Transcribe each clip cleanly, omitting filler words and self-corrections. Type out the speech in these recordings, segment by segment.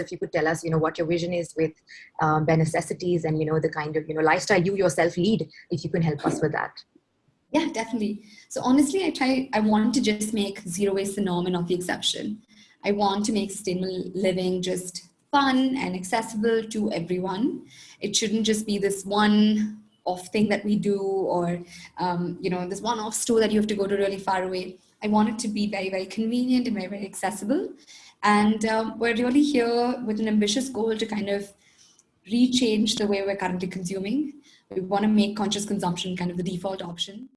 if you could tell us, what your vision is with Bare Necessities and, the kind of, lifestyle you yourself lead, if you can help us with that. Yeah, definitely. So honestly, I want to just make zero waste the norm and not the exception. I want to make sustainable living just fun and accessible to everyone. It shouldn't just be this one off thing that we do, or this one off store that you have to go to really far away. I want it to be very, very convenient and very, very accessible. And we're really here with an ambitious goal to kind of rechange the way we're currently consuming. We want to make conscious consumption kind of the default option.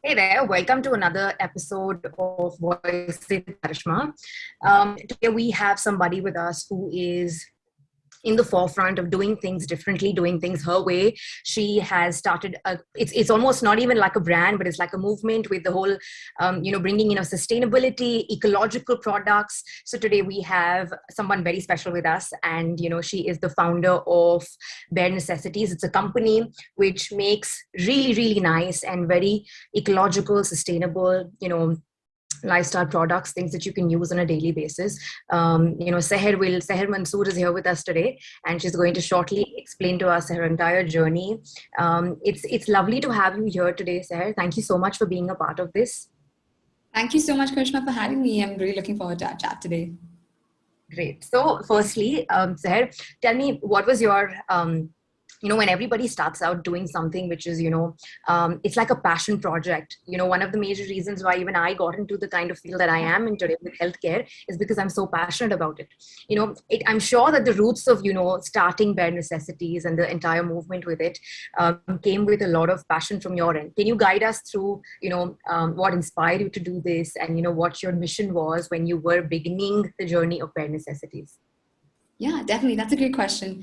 Hey there, welcome to another episode of Voice with Karishma. Today we have somebody with us who is in the forefront of doing things differently, doing things her way. She has started, it's almost not even like a brand, but it's like a movement with the whole, bringing in of sustainability, ecological products. So today we have someone very special with us, and, she is the founder of Bare Necessities. It's a company which makes really, really nice and very ecological, sustainable, lifestyle products, things that you can use on a daily basis. Sahar Mansoor is here with us today, and she's going to shortly explain to us her entire journey. It's lovely to have you here today, Sahar. Thank you so much for being a part of this. Thank you so much, Karishma, for having me. I'm really looking forward to our chat today. Great. So firstly, Sahar, tell me, what was your when everybody starts out doing something which is, it's like a passion project. One of the major reasons why even I got into the kind of field that I am in today with healthcare is because I'm so passionate about it. I'm sure that the roots of, starting Bare Necessities and the entire movement with it came with a lot of passion from your end. Can you guide us through, what inspired you to do this, and, what your mission was when you were beginning the journey of Bare Necessities? Yeah, definitely. That's a great question.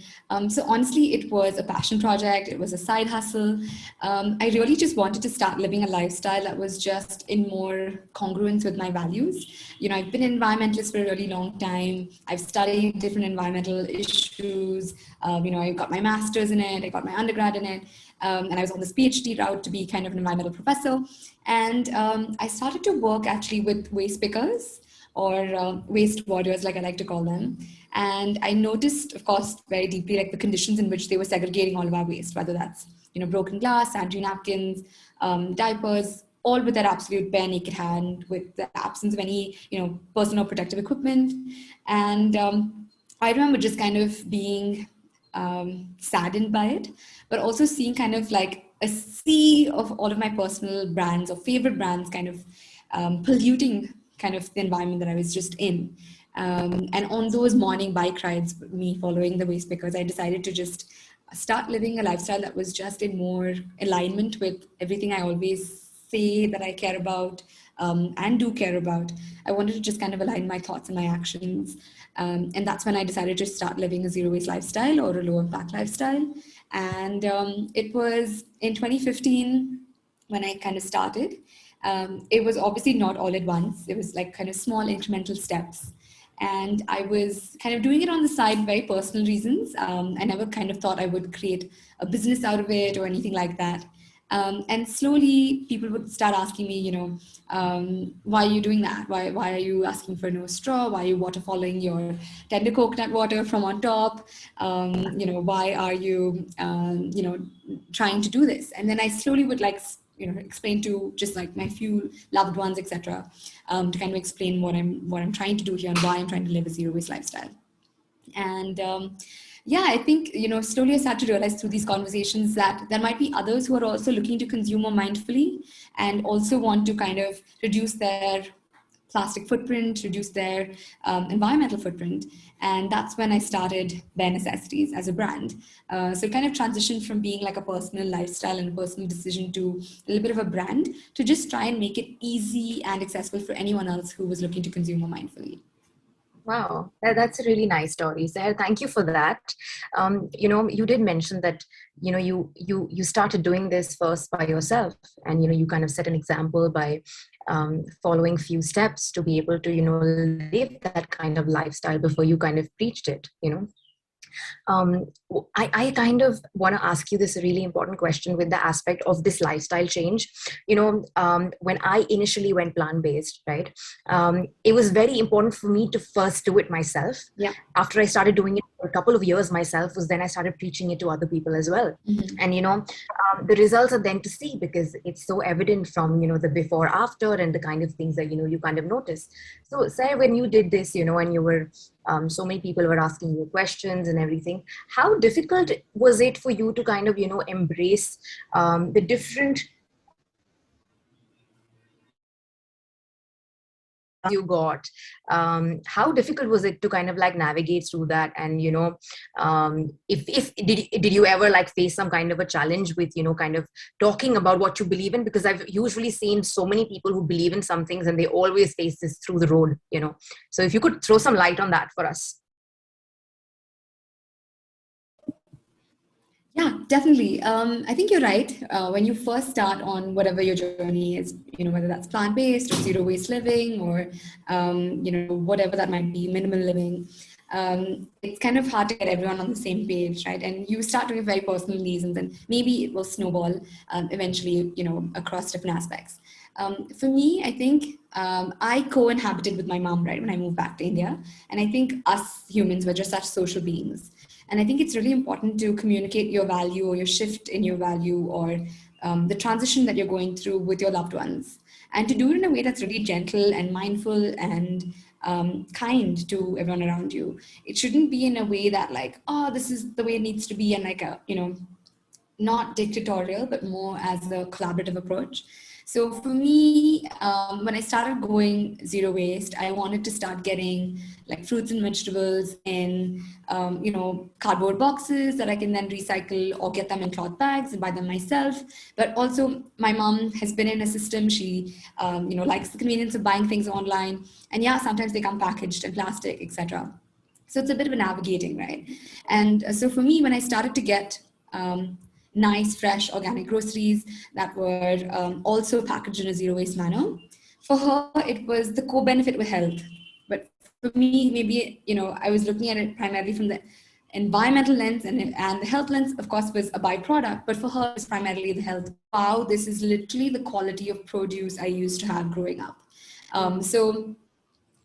So honestly, it was a passion project. It was a side hustle. I really just wanted to start living a lifestyle that was just in more congruence with my values. I've been an environmentalist for a really long time. I've studied different environmental issues. I got my master's in it. I got my undergrad in it. And I was on this PhD route to be kind of an environmental professor. And I started to work actually with waste pickers, or waste warders, like I like to call them. And I noticed, of course, very deeply, like the conditions in which they were segregating all of our waste, whether that's, broken glass, sanitary napkins, diapers, all with their absolute bare naked hand, with the absence of any, personal protective equipment. And I remember just kind of being saddened by it, but also seeing kind of like a sea of all of my personal brands or favorite brands kind of polluting kind of the environment that I was just in. And on those morning bike rides, me following the waste pickers, I decided to just start living a lifestyle that was just in more alignment with everything I always say that I care about and do care about. I wanted to just kind of align my thoughts and my actions. And that's when I decided to start living a zero waste lifestyle or a low impact lifestyle. And it was in 2015 when I kind of started. It was obviously not all at once. It was like kind of small incremental steps. And I was kind of doing it on the side, very personal reasons. I never kind of thought I would create a business out of it or anything like that. And slowly people would start asking me, why are you doing that? Why are you asking for no straw? Why are you water following your tender coconut water from on top? Why are you, trying to do this? And then I slowly would explain to just like my few loved ones, etc., to kind of explain what I'm trying to do here and why I'm trying to live a zero waste lifestyle. And I think, slowly I started to realize through these conversations that there might be others who are also looking to consume more mindfully and also want to kind of reduce their plastic footprint, reduce their environmental footprint. And that's when I started Bare Necessities as a brand. So it kind of transitioned from being like a personal lifestyle and a personal decision to a little bit of a brand, to just try and make it easy and accessible for anyone else who was looking to consume more mindfully. Wow, that's a really nice story, Sahar. Thank you for that. You did mention that you started doing this first by yourself, and you kind of set an example by following few steps to be able to live that kind of lifestyle before you kind of preached it. Um, I kind of want to ask you this really important question with the aspect of this lifestyle change. When I initially went plant-based, right, it was very important for me to first do it myself. Yeah. After I started doing it for a couple of years myself, was then I started preaching it to other people as well. Mm-hmm. And the results are then to see, because it's so evident from the before after and the kind of things that you kind of notice. So say when you did this, and you were so many people were asking you questions and everything, how difficult was it for you to kind of embrace the different you got? How difficult was it to kind of like navigate through that? And if did you ever like face some kind of a challenge with kind of talking about what you believe in? Because I've usually seen so many people who believe in some things and they always face this through the road. So if you could throw some light on that for us. Yeah, definitely. I think you're right. When you first start on whatever your journey is, whether that's plant-based or zero waste living or, whatever that might be, minimal living, it's kind of hard to get everyone on the same page, right? And you start doing very personal reasons, and maybe it will snowball eventually, across different aspects. For me, I think I co-inhabited with my mom, right, when I moved back to India. And I think us humans were just such social beings. And I think it's really important to communicate your value or your shift in your value or the transition that you're going through with your loved ones. And to do it in a way that's really gentle and mindful and kind to everyone around you. It shouldn't be in a way that like, oh, this is the way it needs to be, and like a, not dictatorial, but more as a collaborative approach. So for me, when I started going zero waste, I wanted to start getting like fruits and vegetables in, cardboard boxes that I can then recycle or get them in cloth bags and buy them myself. But also my mom has been in a system. She, likes the convenience of buying things online. And yeah, sometimes they come packaged in plastic, etc. So it's a bit of a navigating, right? And so for me, when I started to get nice, fresh, organic groceries that were also packaged in a zero waste manner, for her, it was the co-benefit with health. But for me, maybe, I was looking at it primarily from the environmental lens, and the health lens, of course, was a byproduct. But for her, it was primarily the health. Wow, this is literally the quality of produce I used to have growing up. So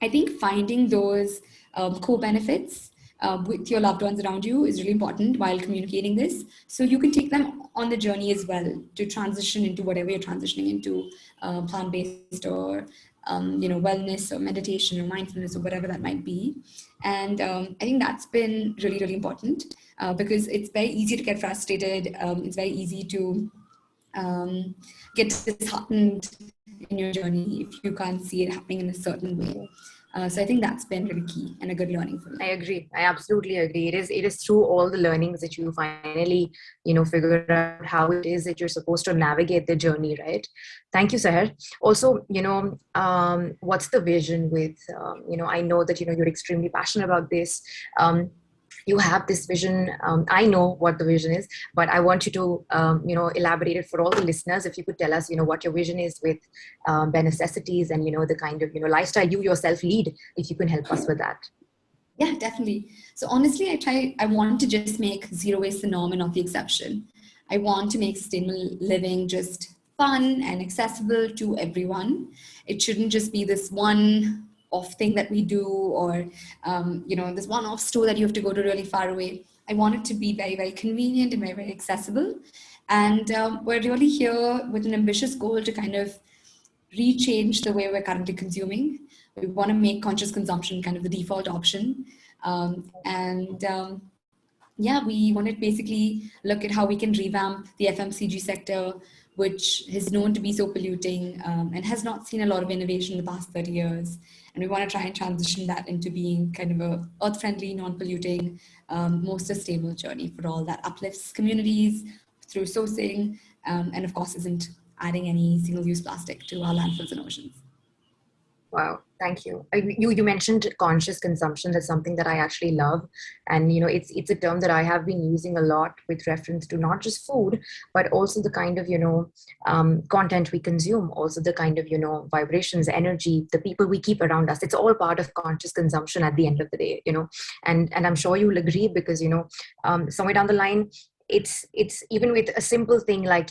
I think finding those co-benefits with your loved ones around you is really important while communicating this. So you can take them on the journey as well to transition into whatever you're transitioning into, plant-based or wellness or meditation or mindfulness or whatever that might be. And I think that's been really, really important because it's very easy to get frustrated. It's very easy to get disheartened in your journey if you can't see it happening in a certain way. So I think that's been really key and a good learning for me. I agree. I absolutely agree. It is through all the learnings that you finally, figure out how it is that you're supposed to navigate the journey, right? Thank you, Sahar. Also, what's the vision with, I know that, you're extremely passionate about this. You have this vision. I know what the vision is, but I want you to, elaborate it for all the listeners. If you could tell us, what your vision is with Bare Necessities and, the kind of, lifestyle you yourself lead, if you can help us with that. Yeah, definitely. So honestly, I want to just make zero waste the norm and not the exception. I want to make sustainable living just fun and accessible to everyone. It shouldn't just be this one off thing that we do or, this one off store that you have to go to really far away. I want it to be very, very convenient and very, very accessible. And we're really here with an ambitious goal to kind of rechange the way we're currently consuming. We want to make conscious consumption kind of the default option. Yeah, we want to basically look at how we can revamp the FMCG sector, which is known to be so polluting and has not seen a lot of innovation in the past 30 years. And we want to try and transition that into being kind of a earth-friendly, non-polluting, more sustainable journey for all that uplifts communities through sourcing, and of course isn't adding any single-use plastic to our landfills and oceans. Wow. Thank you. You mentioned conscious consumption. That's something that I actually love, and it's a term that I have been using a lot with reference to not just food, but also the kind of content we consume, also the kind of vibrations, energy, the people we keep around us. It's all part of conscious consumption at the end of the day, and I'm sure you'll agree because somewhere down the line, it's even with a simple thing like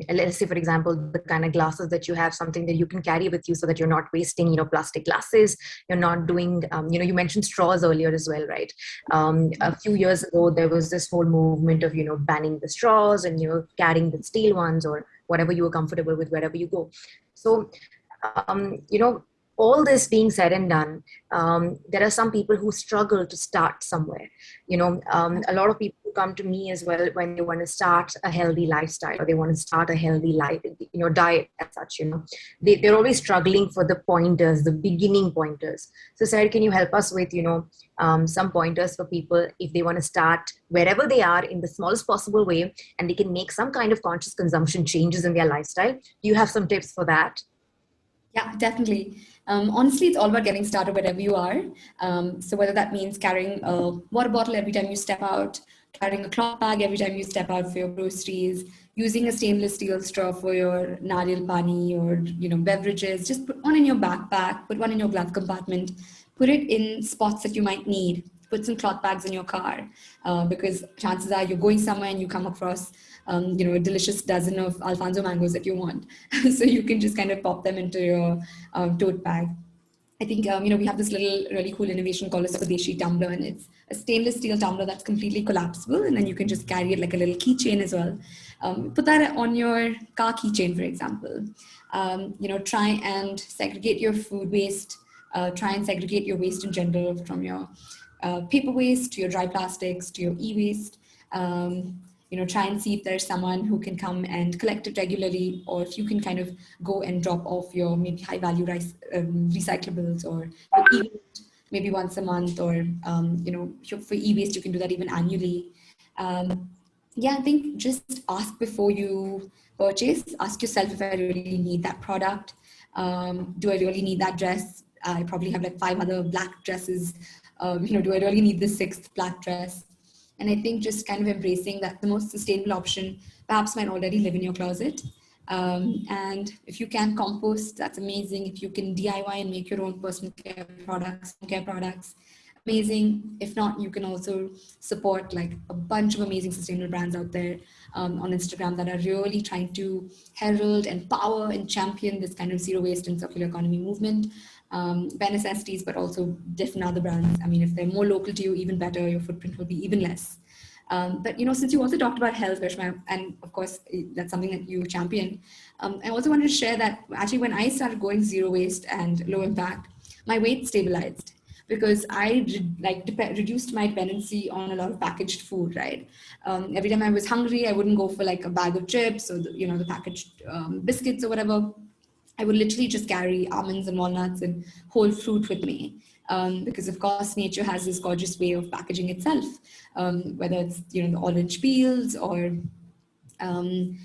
let's say for example the kind of glasses that you have, something that you can carry with you so that you're not wasting plastic glasses, you're not doing you mentioned straws earlier as well, right? A few years ago there was this whole movement of banning the straws and carrying the steel ones or whatever you were comfortable with wherever you go. So all this being said and done, there are some people who struggle to start somewhere. A lot of people come to me as well when they want to start a healthy lifestyle or they want to start a healthy life, diet as such. They're always struggling for the pointers, the beginning pointers. So, Sarah, can you help us with some pointers for people if they want to start wherever they are in the smallest possible way and they can make some kind of conscious consumption changes in their lifestyle? Do you have some tips for that? Yeah, definitely. Honestly, it's all about getting started wherever you are. So whether that means carrying a water bottle every time you step out, carrying a cloth bag every time you step out for your groceries, using a stainless steel straw for your nariyal pani or beverages, just put one in your backpack, put one in your glove compartment, put it in spots that you might need. Put some cloth bags in your car because chances are you're going somewhere and you come across a delicious dozen of Alfonso mangoes that you want. So you can just kind of pop them into your tote bag. I think we have this little really cool innovation called a Swadeshi tumbler, and it's a stainless steel tumbler that's completely collapsible, and then you can just carry it like a little keychain as well. Put that on your car keychain, for example. Try and segregate your food waste. Try and segregate your waste in general from your paper waste to your dry plastics to your e-waste. Try and see if there's someone who can come and collect it regularly, or if you can kind of go and drop off your maybe high value recyclables or your e-waste maybe once a month, or for e-waste you can do that even annually. Yeah, I think just ask before you purchase. Ask yourself if I really need that product. Do I really need that dress? I probably have like 5 other black dresses. Do I really need the sixth black dress? And I think just kind of embracing that the most sustainable option perhaps might already live in your closet. And if you can compost, that's amazing. If you can DIY and make your own personal care products, amazing. If not, you can also support like a bunch of amazing sustainable brands out there on Instagram that are really trying to herald and power and champion this kind of zero waste and circular economy movement. Bare Necessities, but also different other brands. I mean, if they're more local to you, even better, your footprint will be even less. But since you also talked about health, Karishma, and of course that's something that you champion, I also wanted to share that actually when I started going zero waste and low impact, my weight stabilized because I reduced my dependency on a lot of packaged food. Right, every time I was hungry, I wouldn't go for like a bag of chips or the packaged biscuits or whatever. I would literally just carry almonds and walnuts and whole fruit with me. Because of course nature has this gorgeous way of packaging itself, whether it's the orange peels or the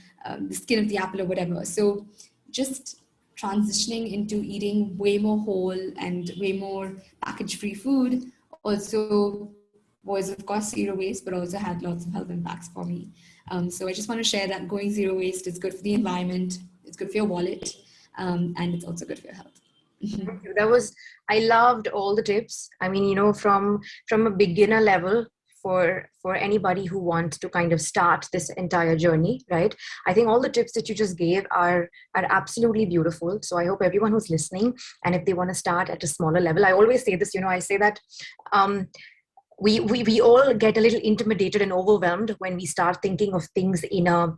skin of the apple or whatever. So just transitioning into eating way more whole and way more package-free food also was of course zero waste, but also had lots of health impacts for me. So I just want to share that going zero waste is good for the environment, it's good for your wallet, and it's also good for your health. Thank you. I loved all the tips. I mean, from a beginner level for anybody who wants to kind of start this entire journey, right? I think all the tips that you just gave are absolutely beautiful. So I hope everyone who's listening, and if they want to start at a smaller level, I always say this, I say that we all get a little intimidated and overwhelmed when we start thinking of things in a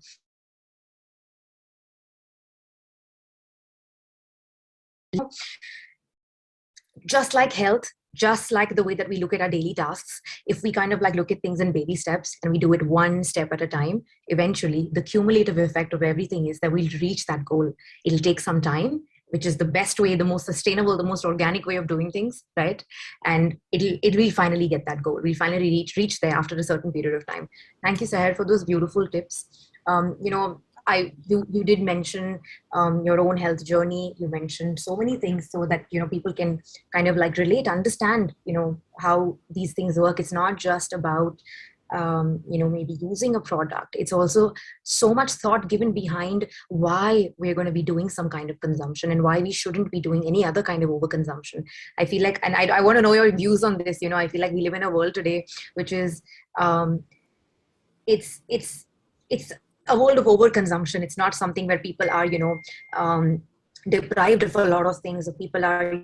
just like health, just like the way that we look at our daily tasks, if we kind of like look at things in baby steps and we do it one step at a time, eventually the cumulative effect of everything is that we'll reach that goal. It'll take some time, which is the best way, the most sustainable, the most organic way of doing things, right? And it will finally get that goal. We'll finally reach there after a certain period of time. Thank you, Sahar, for those beautiful tips. you did mention your own health journey. You mentioned so many things so that people can kind of like relate, understand how these things work. It's not just about maybe using a product. It's also so much thought given behind why we're going to be doing some kind of consumption and why we shouldn't be doing any other kind of overconsumption. I feel like, and I want to know your views on this. I feel like we live in a world today which is um, it's a world of overconsumption. It's not something where people are um, deprived of a lot of things, or people are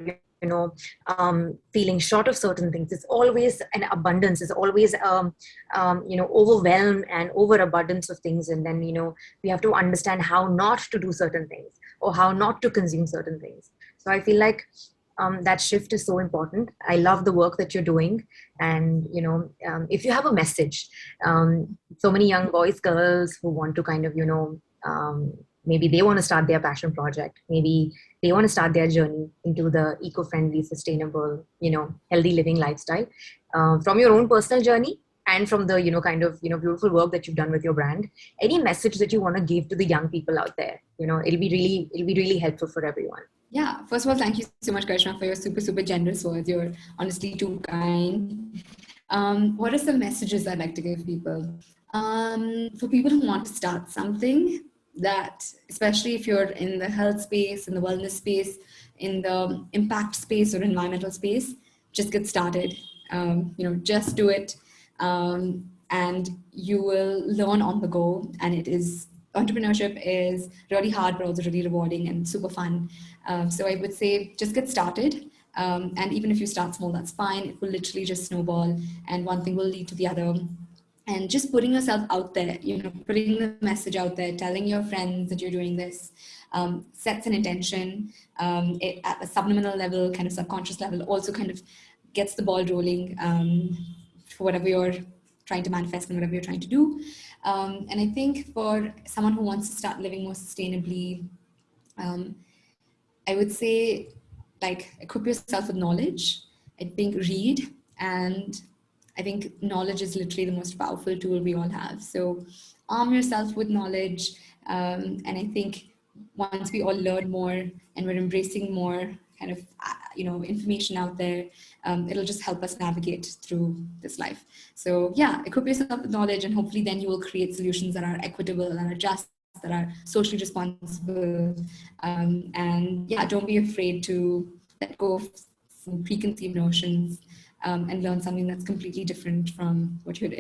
feeling short of certain things. It's always an abundance. It's always overwhelm and overabundance of things, and then we have to understand how not to do certain things or how not to consume certain things. So I feel like that shift is so important. I love the work that you're doing. And if you have a message, so many young boys, girls who want to kind of maybe they want to start their passion project, maybe they want to start their journey into the eco-friendly, sustainable, healthy living lifestyle, from your own personal journey and from the kind of beautiful work that you've done with your brand. Any message that you want to give to the young people out there? It'll be really helpful for everyone. Yeah, first of all, thank you so much, Karishma, for your super, super generous words. You're honestly too kind. What are some messages I'd like to give people? For people who want to start something, that, especially if you're in the health space, in the wellness space, in the impact space or environmental space, just get started. Just do it. And you will learn on the go. And entrepreneurship is really hard, but also really rewarding and super fun. So I would say just get started. And even if you start small, that's fine. It will literally just snowball, and one thing will lead to the other. And just putting yourself out there, putting the message out there, telling your friends that you're doing this, sets an intention. It, at a subliminal level, kind of subconscious level, also kind of gets the ball rolling for whatever you're trying to manifest and whatever you're trying to do. And I think for someone who wants to start living more sustainably, I would say, like, equip yourself with knowledge. I think read, and I think knowledge is literally the most powerful tool we all have. So arm yourself with knowledge. And I think once we all learn more and we're embracing more kind of, information out there, it'll just help us navigate through this life. So yeah, equip yourself with knowledge, and hopefully then you will create solutions that are equitable, that are just, that are socially responsible. And yeah, don't be afraid to let go of some preconceived notions, and learn something that's completely different from what you had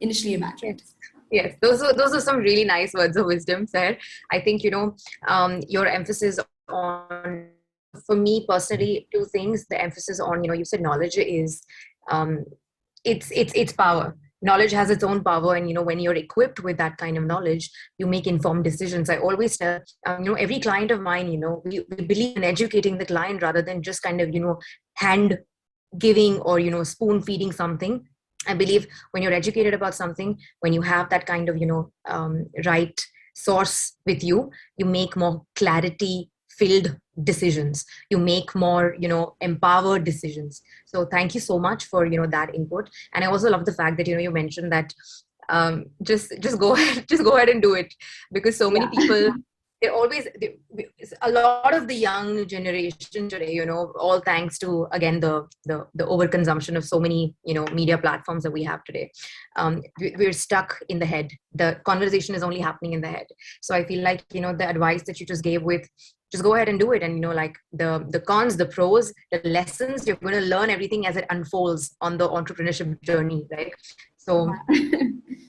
initially imagined. Yes, those are some really nice words of wisdom, sir. I think your emphasis on, for me personally, two things. The emphasis on, you said knowledge is, um, it's power. Knowledge has its own power, and when you're equipped with that kind of knowledge, you make informed decisions. I always tell every client of mine, we believe in educating the client rather than just kind of hand giving or spoon feeding something. I believe when you're educated about something, when you have that kind of right source with you, you make more clarity filled decisions, you make more empowered decisions. So thank you so much for that input. And I also love the fact that you mentioned that just go ahead, just go ahead and do it, because so many people, a lot of the young generation today, all thanks to, again, the overconsumption of so many media platforms that we have today, we're stuck in the head. The conversation is only happening in the head. So I feel like the advice that you just gave with, just go ahead and do it, and like the cons, the pros, the lessons, you're going to learn everything as it unfolds on the entrepreneurship journey, right? So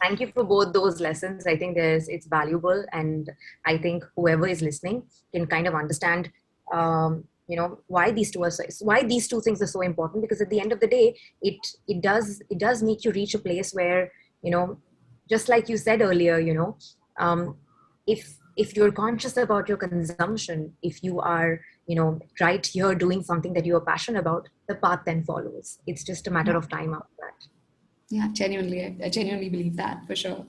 thank you for both those lessons. I think it's valuable, and I think whoever is listening can kind of understand why these two things are so important, because at the end of the day, it does make you reach a place where just like you said earlier, if you're conscious about your consumption, if you are right here doing something that you are passionate about, the path then follows. It's just a matter of time after that. Yeah, genuinely, I genuinely believe that, for sure.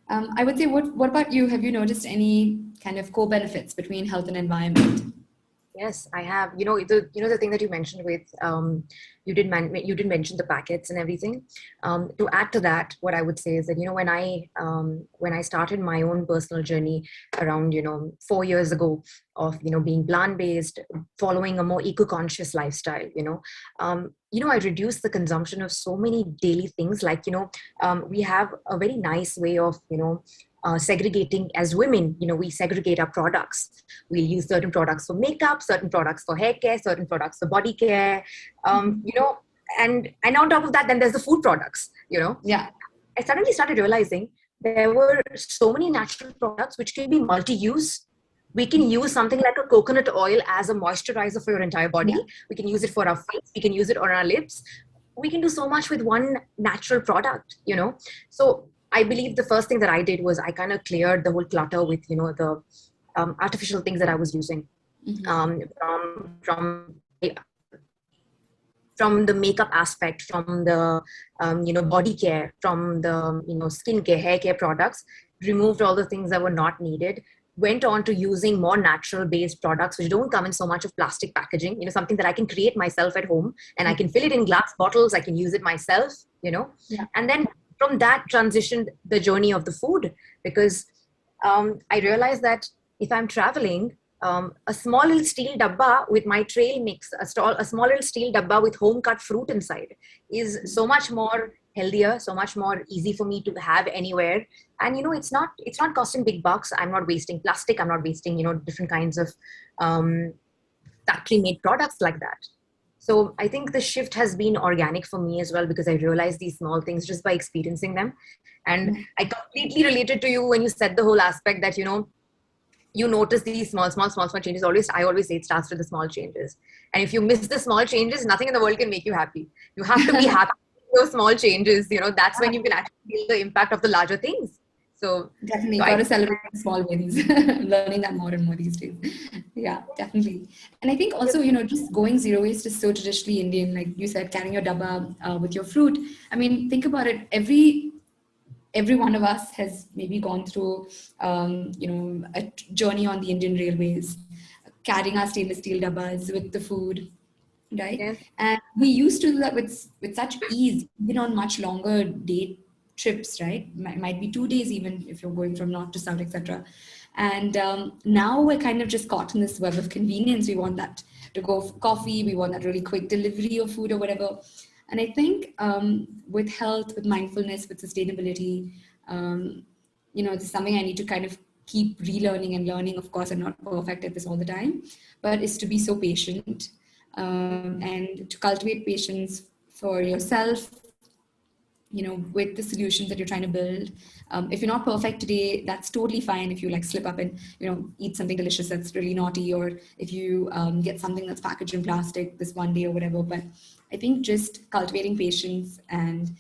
I would say, what about you? Have you noticed any kind of co-benefits between health and environment? Yes, I have. The thing that you mentioned with you did mention the packets and everything. To add to that, what I would say is that when I started my own personal journey around 4 years ago of being plant based, following a more eco conscious lifestyle. I reduced the consumption of so many daily things. Like we have a very nice way of segregating as women. We segregate our products. We'll use certain products for makeup, certain products for hair care, certain products for body care. um, Mhm. you know and on top of that, then there's the food products. Yeah. I suddenly started realizing there were so many natural products which can be multi-use. We can use something like a coconut oil as a moisturizer for your entire Yeah. body. We can use it for our face. We can use it on our lips. We can do so much with one natural product. So I believe the first thing that I did was I kind of cleared the whole clutter with the artificial things that I was using, Mhm. um, from the makeup aspect, from the body care, from the skin care, hair care products. Removed all the things that were not needed. Went on to using more natural based products which don't come in so much of plastic packaging. Something that I can create myself at home, and I Yeah. can fill it in glass bottles. I can use it myself. Yeah. And then from that transitioned the journey of the food, because I realized that if I'm traveling, a small little steel dabba with my trail mix, a small little steel dabba with home cut fruit inside is so much more healthier, so much more easy for me to have anywhere. And it's not costing big bucks. I'm not wasting plastic. I'm not wasting different kinds of um, factory made products like that. So I think the shift has been organic for me as well, because I realized these small things just by experiencing them. And Yeah. I completely related to you when you said the whole aspect that you notice these small changes. I always say it starts with the small changes. And if you miss the small changes, nothing in the world can make you happy. You have to be happy with those small changes. That's when you can actually feel the impact of the larger things. So, Definitely, so I got to think, celebrate the small wins. I'm learning that more and more these days. Yeah, definitely. And I think also, just going zero waste is so traditionally Indian. Like you said, carrying your dabba with your fruit. I mean, think about it. Every one of us has maybe gone through, a journey on the Indian railways, carrying our stainless steel dabbas with the food, right? yes, And we used to do that with such ease, even on much longer day trips, right? Might be 2 days, even if you're going from north to south, etc. And now we're kind of just caught in this web of convenience. We want that to go for coffee, we want that really quick delivery of food or whatever. And I think with health, with mindfulness, with sustainability, um, this is something I need to kind of keep relearning and learning. Of course, I'm not perfect at this all the time, but is to be so patient and to cultivate patience for yourself, with the solutions that you're trying to build. If you're not perfect today, that's totally fine. If you like slip up and eat something delicious that's really naughty, or if you get something that's packaged in plastic this one day or whatever. But I think just cultivating patience and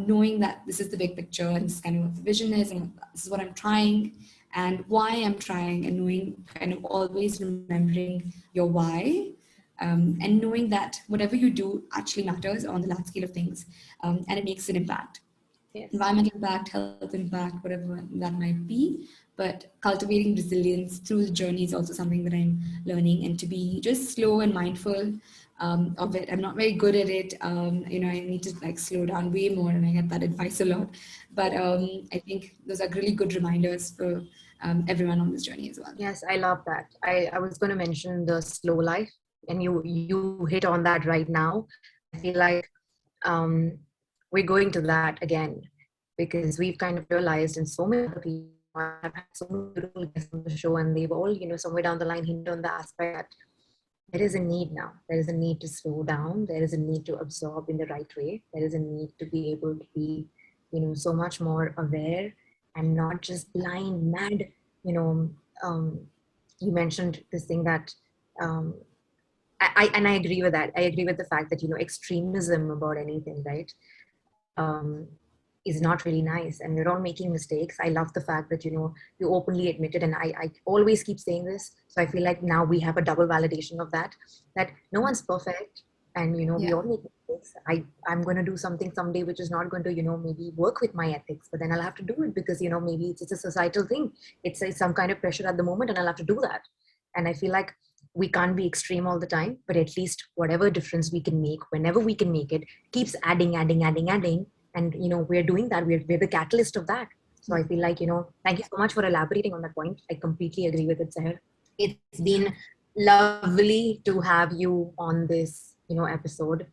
knowing that this is the big picture and this is kind of what the vision is and this is what I'm trying and why I'm trying, and knowing, kind of always remembering your why, and knowing that whatever you do actually matters on the large scale of things, and it makes an impact, yes. environmental impact, health impact, whatever that might be. But cultivating resilience through the journey is also something that I'm learning, and to be just slow and mindful of it. I'm not very good at it. I need to like slow down way more, and I get that advice a lot. But I think those are really good reminders for everyone on this journey as well. Yes, I love that. I was going to mention the slow life, and you hit on that right now. I feel like um, we're going to that again, because we've kind of realized, and so many other people. I've had so many beautiful guests on the show, and they've all, somewhere down the line hinted on the aspect that there is a need now. There is a need to slow down. There is a need to absorb in the right way. There is a need to be able to be, so much more aware and not just blind, mad. You know, um, you mentioned this thing that um, and I agree with that. I agree with the fact that extremism about anything, right? Um, is not really nice, and we're all making mistakes. I love the fact that you openly admit it, and I always keep saying this. So I feel like now we have a double validation of that. That no one's perfect, and we Yeah. all make mistakes. I'm going to do something someday which is not going to maybe work with my ethics, but then I'll have to do it because maybe it's a societal thing. It's some kind of pressure at the moment, and I'll have to do that. And I feel like we can't be extreme all the time, but at least whatever difference we can make, whenever we can make it, keeps adding. And, we're doing that. We're the catalyst of that. So I feel like, thank you so much for elaborating on that point. I completely agree with it, Sahar. It's been lovely to have you on this, episode.